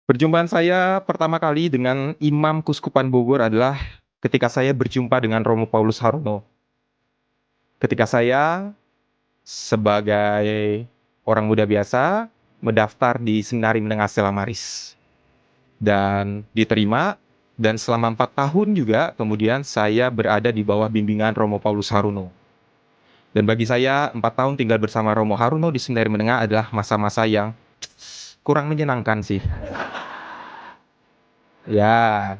Perjumpaan saya pertama kali dengan Imam Kuskupan Bogor adalah ketika saya berjumpa dengan Romo Paulus Harono. Ketika saya sebagai orang muda biasa mendaftar di Seminari Menengah Stella Maris dan diterima, dan selama 4 tahun juga kemudian saya berada di bawah bimbingan Romo Paulus Harono. Dan bagi saya 4 tahun tinggal bersama Romo Harono di Seminari Menengah adalah masa-masa yang kurang menyenangkan sih. Ya,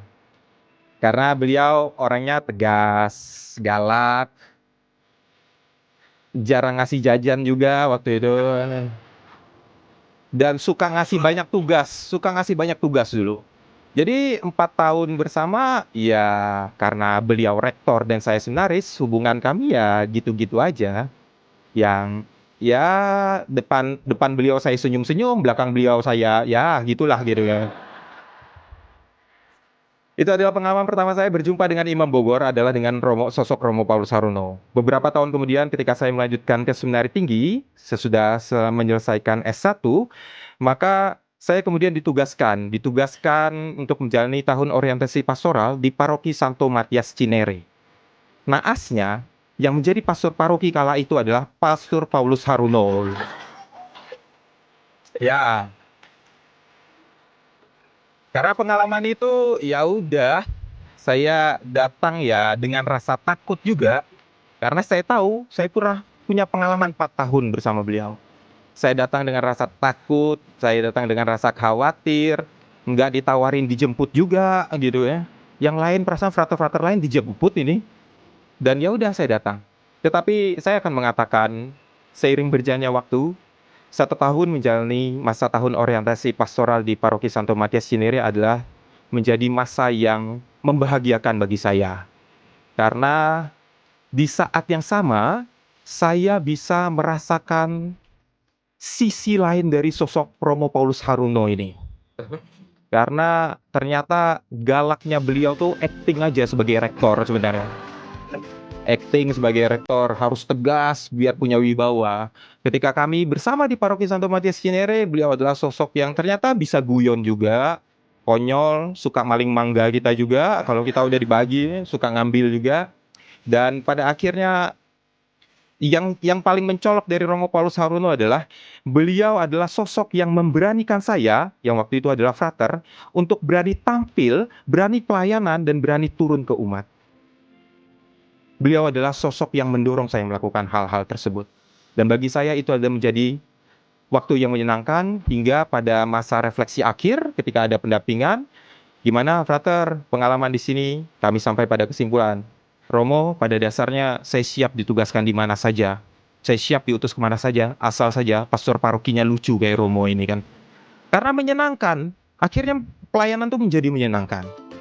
karena beliau orangnya tegas, galak, jarang ngasih jajan juga waktu itu, dan suka ngasih banyak tugas dulu. Jadi 4 tahun bersama, ya karena beliau rektor dan saya seminaris, hubungan kami ya gitu-gitu aja. Yang ya depan depan beliau saya senyum-senyum, belakang beliau saya ya gitulah gitu ya. Itu adalah pengalaman pertama saya berjumpa dengan Imam Bogor adalah dengan sosok Romo Paulus Harono. Beberapa tahun kemudian ketika saya melanjutkan ke seminari tinggi, sesudah menyelesaikan S1, maka saya kemudian ditugaskan untuk menjalani tahun orientasi pastoral di Paroki Santo Matias Cinere. Naasnya, yang menjadi pastor paroki kala itu adalah Pastor Paulus Harono. Ya, karena pengalaman itu ya udah saya datang ya dengan rasa takut juga. Karena saya tahu, saya pernah punya pengalaman 4 tahun bersama beliau. Saya datang dengan rasa takut, saya datang dengan rasa khawatir, nggak ditawarin dijemput juga gitu ya. Yang lain perasaan frater-frater lain dijemput ini, dan ya udah saya datang. Tetapi saya akan mengatakan, seiring berjalannya waktu, 1 tahun menjalani masa tahun orientasi pastoral di Paroki Santo Matias Cinere adalah menjadi masa yang membahagiakan bagi saya. Karena di saat yang sama, saya bisa merasakan sisi lain dari sosok Romo Paulus Harono ini. Karena ternyata galaknya beliau tuh acting aja sebagai rektor sebenarnya. Acting sebagai rektor harus tegas biar punya wibawa. Ketika kami bersama di Paroki Santo Matias Cinere, beliau adalah sosok yang ternyata bisa guyon juga, konyol, suka maling mangga kita juga, kalau kita udah dibagi, suka ngambil juga. Dan pada akhirnya yang paling mencolok dari Romo Paulus Harono adalah beliau adalah sosok yang memberanikan saya, yang waktu itu adalah frater, untuk berani tampil, berani pelayanan, dan berani turun ke umat. Beliau adalah sosok yang mendorong saya melakukan hal-hal tersebut. Dan bagi saya itu adalah menjadi waktu yang menyenangkan hingga pada masa refleksi akhir ketika ada pendampingan. Gimana, frater, pengalaman di sini? Kami sampai pada kesimpulan, Romo, pada dasarnya saya siap ditugaskan di mana saja. Saya siap diutus kemana saja, asal saja pastor parokinya lucu kayak Romo ini kan. Karena menyenangkan, akhirnya pelayanan itu menjadi menyenangkan.